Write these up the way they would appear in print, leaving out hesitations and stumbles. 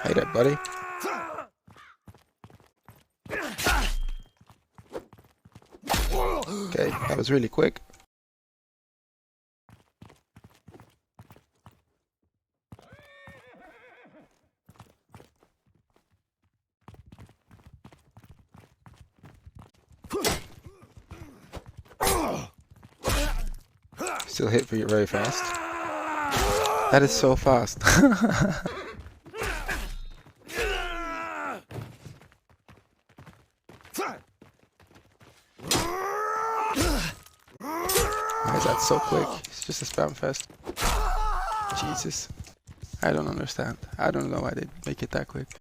Hey there, buddy. Okay, that was really quick. Still hit very fast. That is so fast. Why is that so quick? It's just a spam fest. Jesus. I don't understand. I don't know why they make it that quick.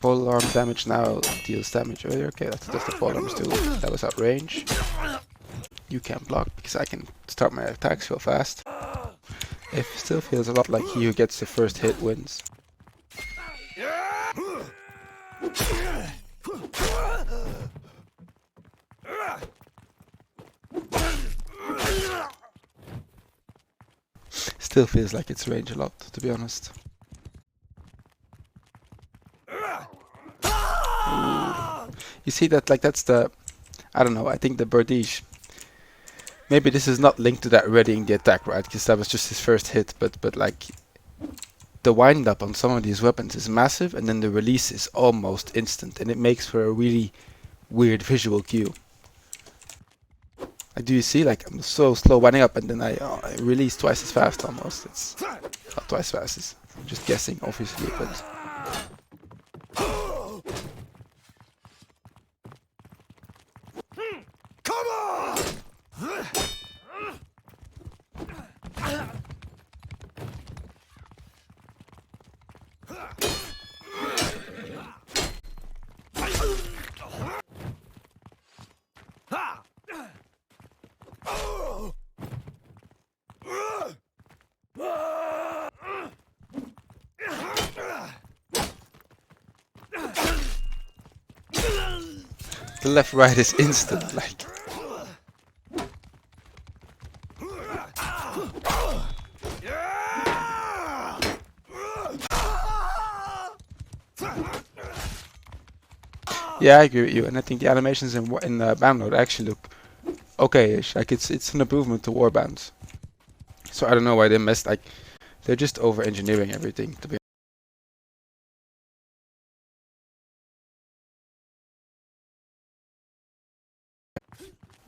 Pole arm damage now deals damage earlier. Okay, that's the pole arms too. That was out range. You can't block because I can start my attacks so fast. It still feels a lot like he who gets the first hit wins. Still feels like it's range a lot, to be honest. Ooh. You see that, like, that's the, I don't know, I think the Burdish, maybe this is not linked to that readying the attack, right? Because that was just his first hit, but like, the wind up on some of these weapons is massive, and then the release is almost instant, and it makes for a really weird visual cue. Like, do you see? Like, I'm so slow winding up, and then I release twice as fast almost. It's not twice as fast. I'm just guessing, obviously, but. Come on! The left right is instant, like. Yeah, I agree with you, and I think the animations in Bannerlord actually look okay-ish. Like it's an improvement to warbands. So I don't know why they messed. Like they're just over-engineering everything. To be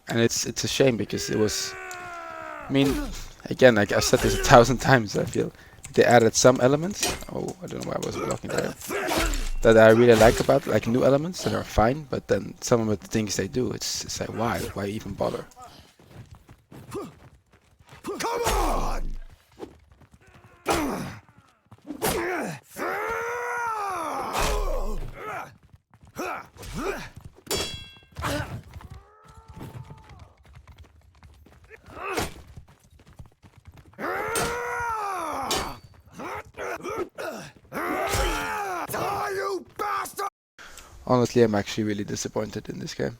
and it's a shame because it was. I mean, again, like I said this 1,000 times. I feel they added some elements. Oh, I don't know why I was blocking there. That I really like about it, like new elements that are fine, but then some of the things they do, it's like why even bother? Come on! You bastard! Honestly, I'm actually really disappointed in this game.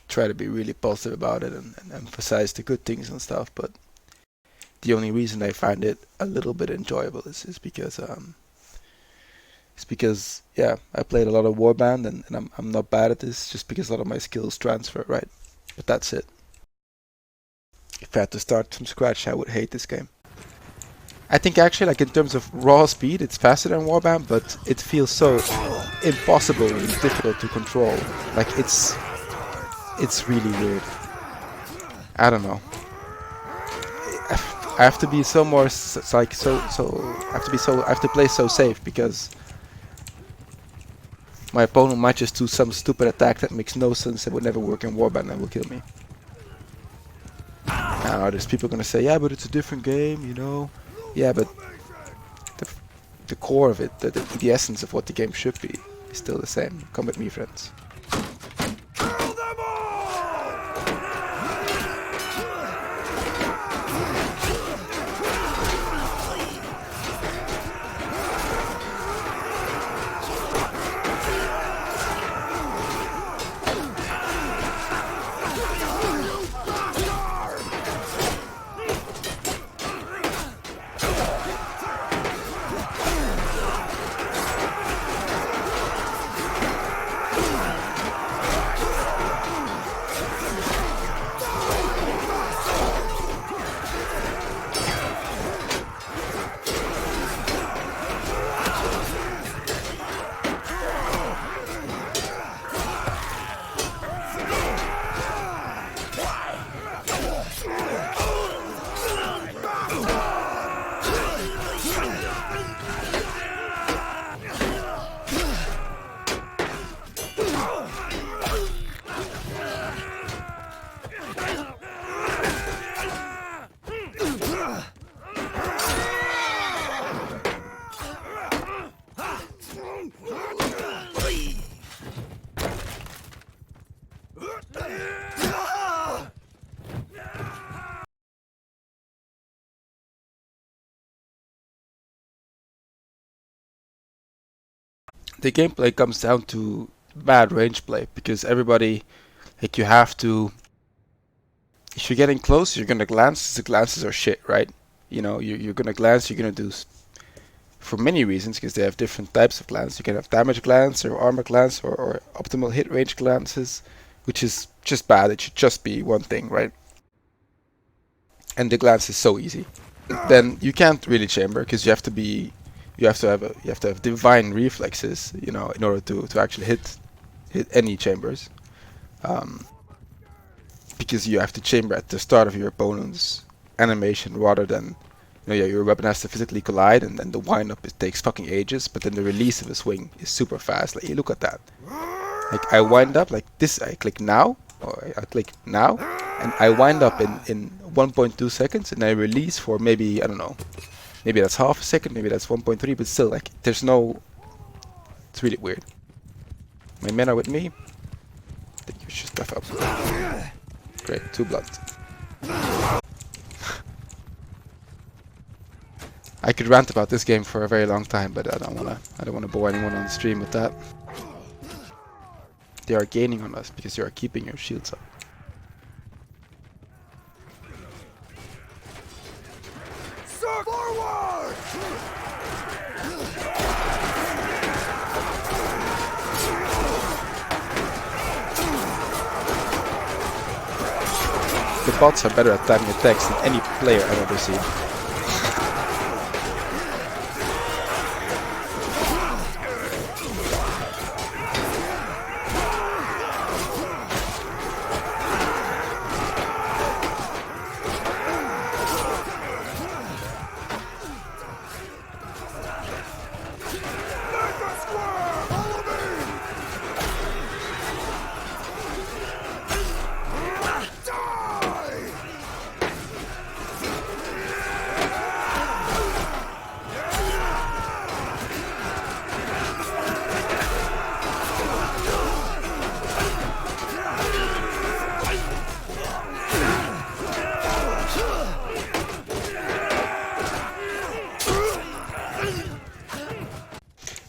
Try to be really positive about it and emphasize the good things and stuff, but the only reason I find it a little bit enjoyable is because yeah, I played a lot of Warband and I'm not bad at this just because a lot of my skills transfer, right? But that's it. If I had to start from scratch, I would hate this game. I think actually, like in terms of raw speed, it's faster than Warband, but it feels so impossible and difficult to control. Like it's really weird. I don't know. I have to be so more like I have to play so safe because my opponent might just do some stupid attack that makes no sense that would never work in Warband and will kill me. Now there's people gonna say, yeah, but it's a different game, you know. Yeah, but the core of it, the essence of what the game should be, is still the same. Come with me, friends. Kill them all! the gameplay comes down to bad range play because everybody, like, you have to. If you're getting close, you're gonna glance. The glances are shit, right? You know, you're gonna glance. You're gonna do for many reasons because they have different types of glance. You can have damage glance or armor glance or optimal hit range glances, which is just bad. It should just be one thing, right? And the glance is so easy. Then you can't really chamber because you have to have divine reflexes, you know, in order to actually hit any chambers. Um, because you have to chamber at the start of your opponent's animation rather than, you know, yeah, your weapon has to physically collide and then the wind up, it takes fucking ages, but then the release of a swing is super fast. Like, you look at that. Like, I wind up like this, I click now, or I click now, and I wind up in 1.2 seconds, and I release for maybe, I don't know, maybe that's half a second, maybe that's 1.3, but still, like, there's no, it's really weird. My men are with me. I think you should stuff up. Great, 2 blunt. I could rant about this game for a very long time, but I don't wanna bore anyone on the stream with that. They are gaining on us because you are keeping your shields up. Sir, forward! The bots are better at timing attacks than any player I've ever seen.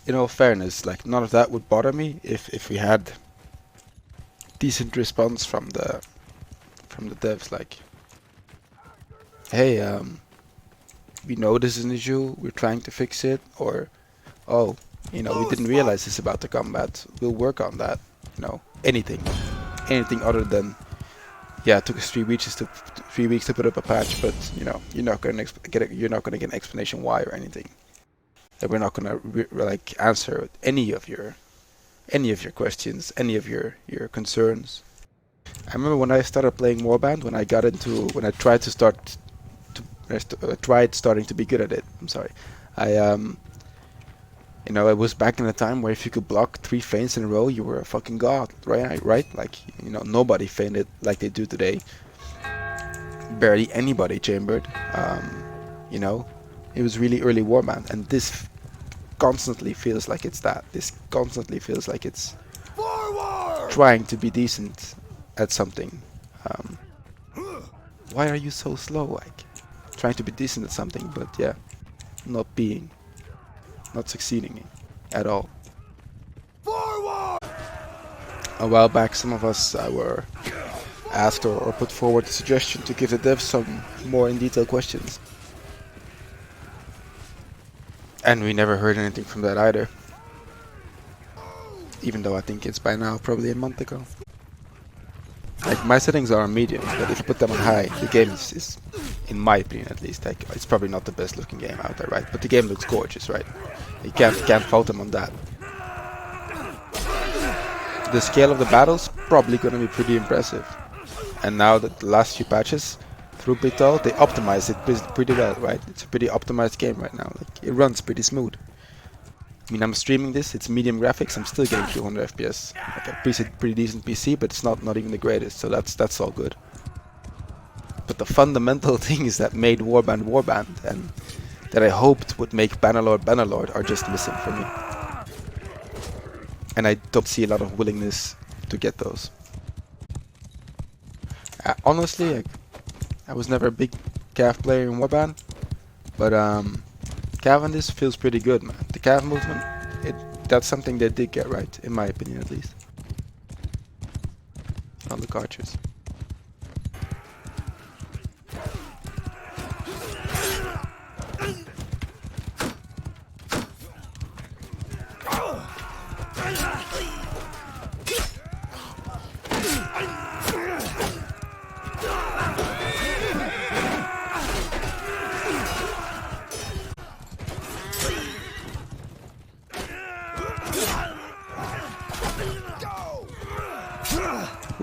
In all fairness, like, none of that would bother me if we had decent response from the devs, like, hey, we know this is an issue, we're trying to fix it, or, oh, you know, we didn't realize this about the combat, we'll work on that, you know, anything other than, yeah, it took us 3 weeks to put up a patch, but, you know, you're not gonna get an explanation why or anything. That we're not gonna like answer any of your questions, any of your concerns. I remember when I started playing Warband, when I tried starting to be good at it. I'm sorry. You know, it was back in the time where if you could block 3 feints in a row, you were a fucking god, right? Right? Like, you know, nobody feinted like they do today. Barely anybody chambered. You know, it was really early Warband, and this constantly feels like it's that. This constantly feels like it's Forward! trying to be decent at something. Why are you so slow? Like, trying to be decent at something, but yeah, not succeeding at all. Forward! A while back, some of us were asked or put forward the suggestion to give the devs some more in detail questions. And we never heard anything from that either. Even though I think it's by now probably a month ago. Like, my settings are on medium, but if you put them on high, the game is in my opinion at least, like, it's probably not the best looking game out there, right? But the game looks gorgeous, right? You can't fault them on that. The scale of the battle's probably gonna be pretty impressive. And now that the last few patches, through Betal, they optimized it pretty well, right? It's a pretty optimized game right now. Like, it runs pretty smooth. I mean, I'm streaming this, it's medium graphics, I'm still getting 200 FPS. Like, a pretty decent PC, but it's not even the greatest, so that's all good. But the fundamental things that made Warband, and that I hoped would make Bannerlord are just missing for me. And I don't see a lot of willingness to get those. Honestly, I was never a big Cav player in Warband, but Cav on this feels pretty good, man. The Cav movement, that's something they did get right, in my opinion at least. On the archers.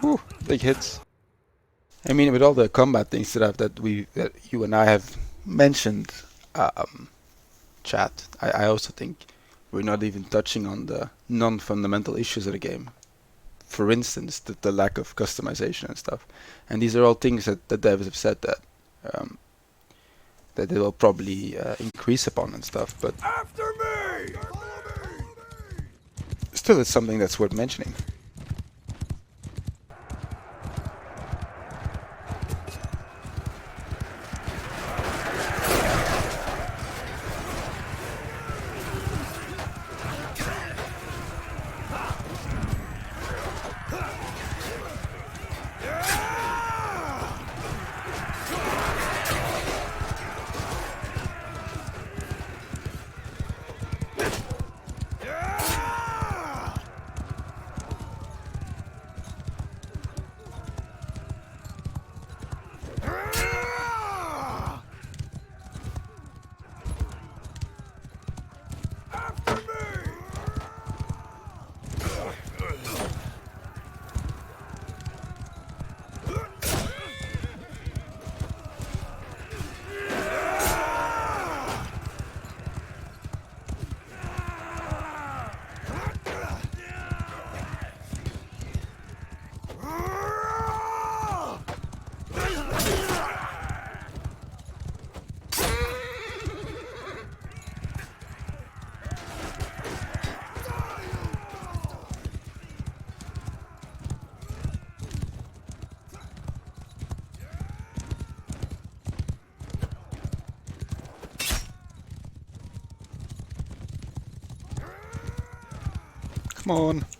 Ooh, big hits. I mean, with all the combat things that you and I have mentioned, chat, I also think we're not even touching on the non-fundamental issues of the game. For instance, the lack of customization and stuff. And these are all things that the devs have said that they will probably increase upon and stuff. But After me! still, it's something that's worth mentioning. Come on.